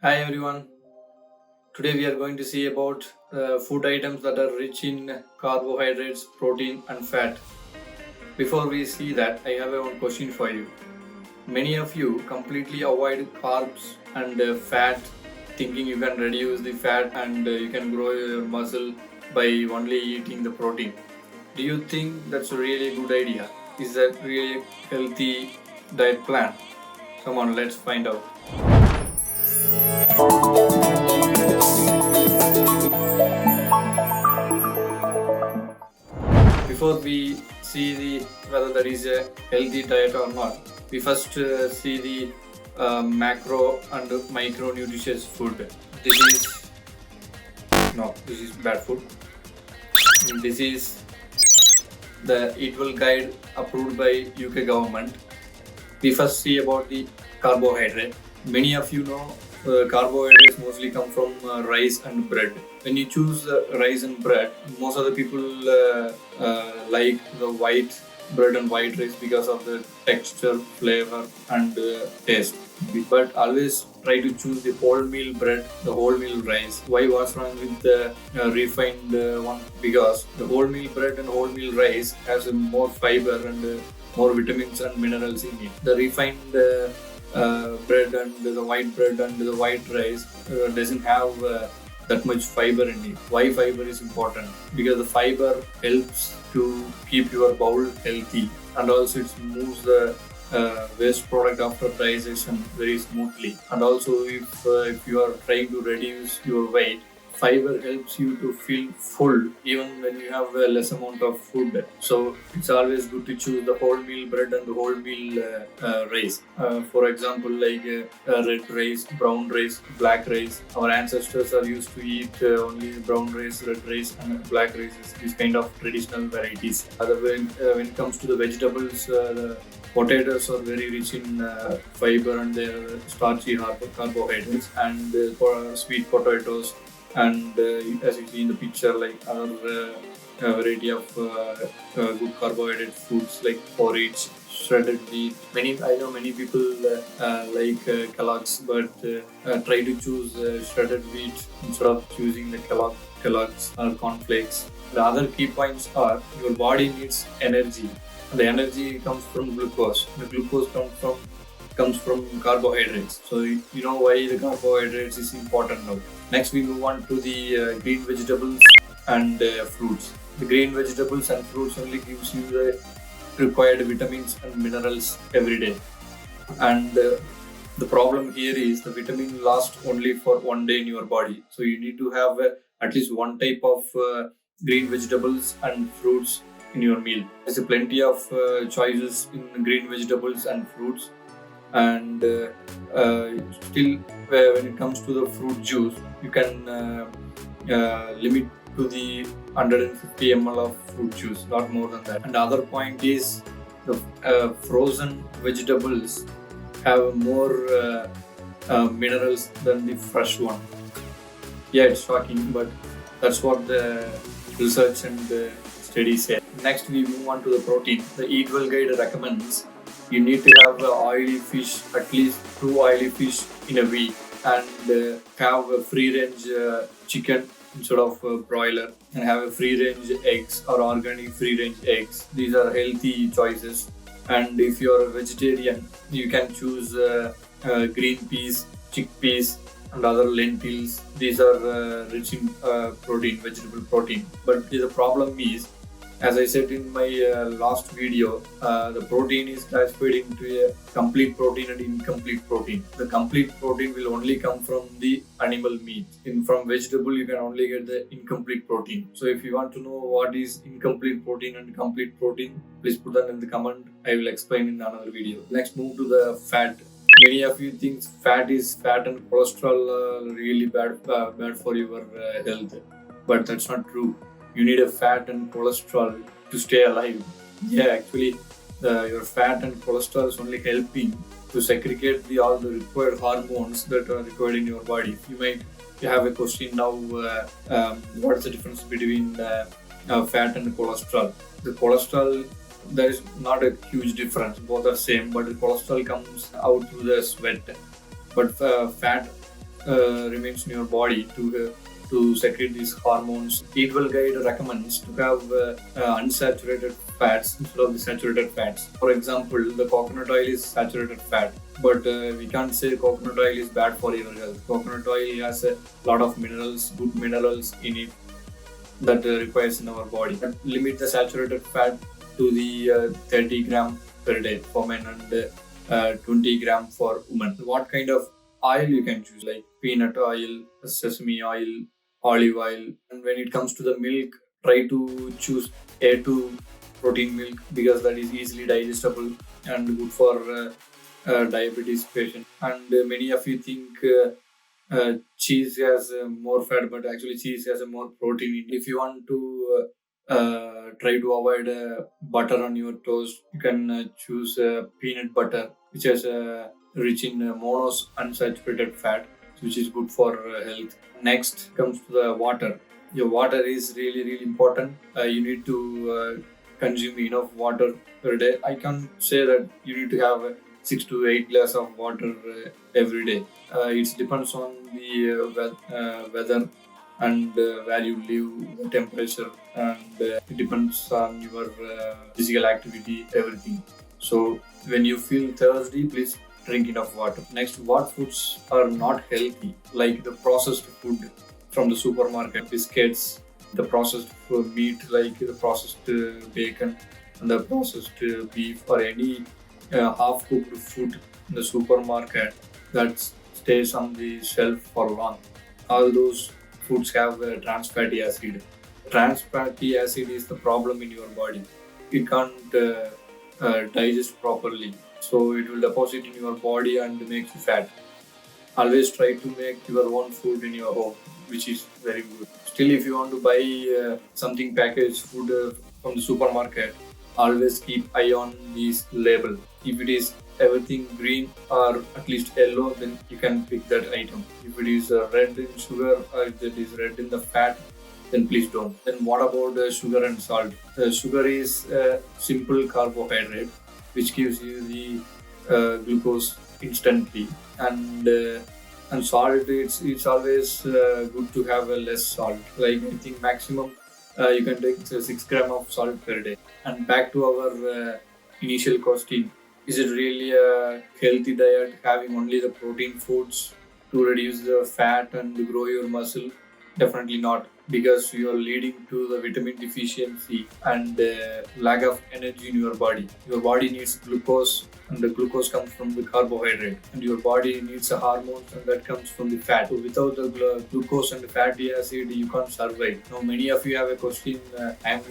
Hi everyone. Today we are going to see about food items that are rich in carbohydrates, protein and fat. Before we see that, I have one question for you. Many of you completely avoid carbs and fat, thinking you can reduce the fat and you can grow your muscle by only eating the protein. Do you think that's a really good idea? Is that really a healthy diet plan? Come on, let's find out. Before we see the whether there is a healthy diet or not, we first see the macro and micronutritious food. This is this is bad food. This is the Eat Well guide approved by UK government. We first see about the carbohydrate. Many of you know carbohydrates mostly come from rice and bread. When you choose rice and bread, most of the people like the white bread and white rice because of the texture, flavor, and taste. But always try to choose the wholemeal bread, the wholemeal rice. Why? What's wrong with the refined one? Because the wholemeal bread and wholemeal rice has more fiber and more vitamins and minerals in it. The refined bread and the white bread and the white rice doesn't have that much fiber in it. Why fiber is important? Because the fiber helps to keep your bowel healthy, and also it moves the waste product after digestion very smoothly. And also if you are trying to reduce your weight, fiber helps you to feel full even when you have a less amount of food. So it's always good to choose the wholemeal bread and the wholemeal rice. For example, like red rice, brown rice, black rice. Our ancestors are used to eat only brown rice, red rice, and black rices. These kind of traditional varieties. When it comes to the vegetables, the potatoes are very rich in fiber and their starchy carbohydrates, and sweet potatoes, and as you see in the picture, like other variety of good carbohydrate foods like porridge, shredded wheat. I know many people like Kellogg's, but try to choose shredded wheat instead of choosing the Kellogg's or cornflakes. The other key points are your body needs energy. The energy comes from glucose. The glucose comes from carbohydrates. So you know why the carbohydrates is important now. Next, we move on to the green vegetables and fruits. The green vegetables and fruits only gives you the required vitamins and minerals every day. And the problem here is the vitamin lasts only for one day in your body. So you need to have at least one type of green vegetables and fruits in your meal. There's plenty of choices in green vegetables and fruits, and still when it comes to the fruit juice, you can limit to the 150 ml of fruit juice, not more than that. And the other point is the frozen vegetables have more minerals than the fresh one. Yeah, it's shocking, but that's what the research and studies say. Next, we move on to the protein. The Eat Well guide recommends you need to have oily fish, at least 2 oily fish in a week, and have a free range chicken instead of broiler, and have a free range eggs or organic free range eggs. These are healthy choices. And if you're a vegetarian, you can choose green peas, chickpeas, and other lentils. These are rich in protein, vegetable protein. But the problem is, as I said in my last video, the protein is classified into a complete protein and incomplete protein. The complete protein will only come from the animal meat. From vegetable, you can only get the incomplete protein. So if you want to know what is incomplete protein and complete protein, please put that in the comment. I will explain in another video. Next, move to the fat. Many of you think fat and cholesterol really bad for your health, but that's not true. You need a fat and cholesterol to stay alive. Yeah, actually, your fat and cholesterol is only helping to segregate all the required hormones that are required in your body. You have a question now. What's the difference between fat and cholesterol? The cholesterol, there is not a huge difference. Both are same, but the cholesterol comes out through the sweat. But fat remains in your body to secrete these hormones. Eat Well Guide recommends to have unsaturated fats instead of the saturated fats. For example, the coconut oil is saturated fat, but we can't say coconut oil is bad for your health. Coconut oil has a lot of minerals, good minerals in it that requires in our body. But limit the saturated fat to the 30 gram per day for men and 20 gram for women. What kind of oil you can choose, like peanut oil, sesame oil, olive oil. And when it comes to the milk, try to choose A2 protein milk because that is easily digestible and good for diabetes patient. And many of you think cheese has more fat, but actually cheese has a more protein in it. If you want to try to avoid butter on your toast, you can choose peanut butter, which is rich in monos unsaturated fat, which is good for health. Next comes to the water. Your water is really, really important. You need to consume enough water per day. I can't say that you need to have 6 to 8 glass of water every day. It depends on the weather and where you live, the temperature, and it depends on your physical activity, everything. So when you feel thirsty, please drink enough water. Next, what foods are not healthy, like the processed food from the supermarket, biscuits, the processed meat, like the processed bacon, and the processed beef, or any half-cooked food in the supermarket that stays on the shelf for long. All those foods have trans fatty acid. Trans fatty acid is the problem in your body. It can't digest properly, so it will deposit in your body and make you fat. Always try to make your own food in your home, which is very good. Still, if you want to buy something packaged food from the supermarket, always keep eye on this label. If it is everything green or at least yellow, then you can pick that item. If it is red in sugar or if it is red in the fat, then please don't. Then what about sugar and salt? Sugar is a simple carbohydrate which gives you the glucose instantly, and salt, it's always good to have a less salt. Like I think maximum you can take 6 gram of salt per day. And back to our initial question, is it really a healthy diet having only the protein foods to reduce the fat and grow your muscle? Definitely not, because you are leading to the vitamin deficiency and lack of energy in your body. Your body needs glucose, and the glucose comes from the carbohydrate, and your body needs a hormone, and that comes from the fat. So without the glucose and the fatty acid, you can't survive. Now many of you have a question, I'm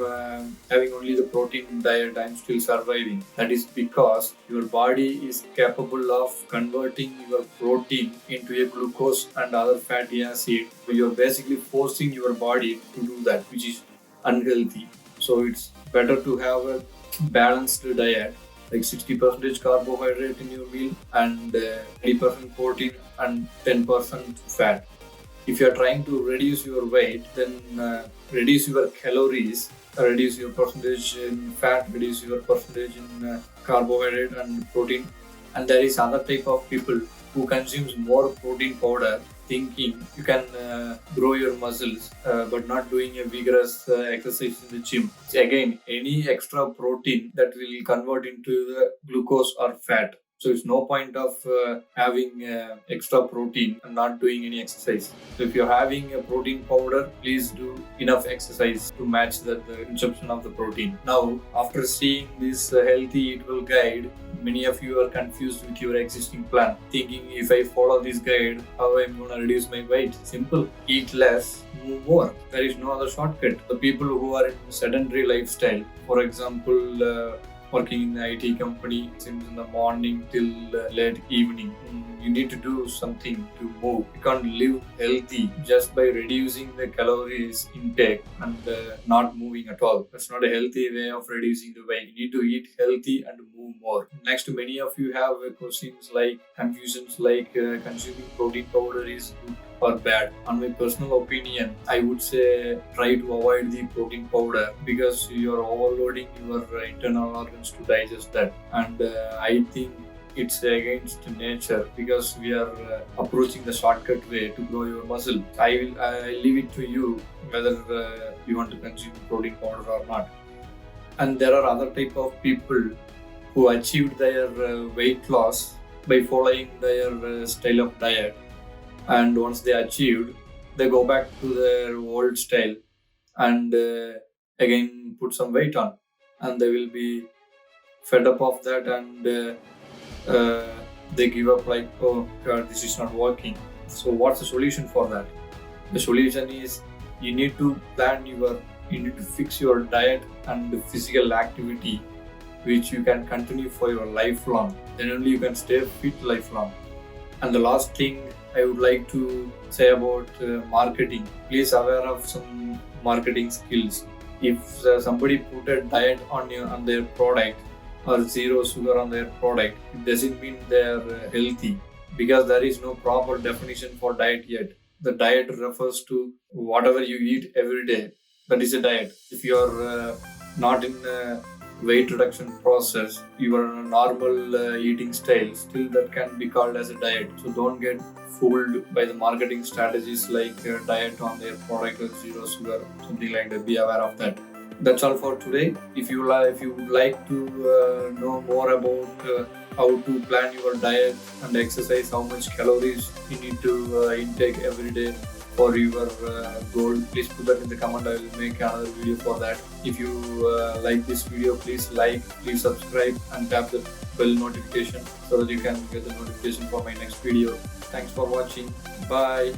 having only the protein diet, I'm still surviving. That is because your body is capable of converting your protein into a glucose and other fatty acid. So you're basically forcing your body to do that, which is unhealthy. So it's better to have a balanced diet, like 60% carbohydrate in your meal and 80% protein and 10% fat. If you are trying to reduce your weight, then reduce your calories, reduce your percentage in fat, reduce your percentage in carbohydrate and protein. And there is other type of people who consumes more protein powder, thinking you can grow your muscles but not doing a vigorous exercise in the gym. Again, any extra protein that will convert into the glucose or fat. So it's no point of having extra protein and not doing any exercise. So if you're having a protein powder, please do enough exercise to match the consumption of the protein. Now, after seeing this healthy Eat Well guide, many of you are confused with your existing plan, thinking if I follow this guide, how I'm going to reduce my weight? Simple. Eat less, move more. There is no other shortcut. The people who are in sedentary lifestyle, for example, working in the IT company since in the morning till late evening, you need to do something to move. You can't live healthy just by reducing the calories intake and not moving at all. That's not a healthy way of reducing the weight. You need to eat healthy and move more. Next, many of you have questions like confusions like consuming protein powder is good or bad. On my personal opinion, I would say try to avoid the protein powder because you are overloading your internal organs to digest that. And I think it's against nature because we are approaching the shortcut way to grow your muscle. I leave it to you whether you want to consume protein powder or not. And there are other type of people who achieved their weight loss by following their style of diet, and once they achieved, they go back to their old style and again put some weight on, and they will be fed up of that, and they give up like, oh god, this is not working. So what's the solution for that? The solution is you need to you need to fix your diet and physical activity which you can continue for your lifelong. Then only you can stay fit lifelong. And the last thing I would like to say about marketing, please aware of some marketing skills. If somebody put a diet on their product or zero sugar on their product, it doesn't mean they're healthy, because there is no proper definition for diet yet. The diet refers to whatever you eat every day. That is a diet. If you are not in a weight reduction process, you are in a normal eating style, still that can be called as a diet. So don't get fooled by the marketing strategies like diet on their product or zero sugar, something like that. Be aware of that. That's all for today. If you would like to know more about how to plan your diet and exercise, how much calories you need to intake every day for your goal, please put that in the comment. I will make another video for that. If you like this video, please like, please subscribe and tap the bell notification so that you can get the notification for my next video. Thanks for watching. Bye.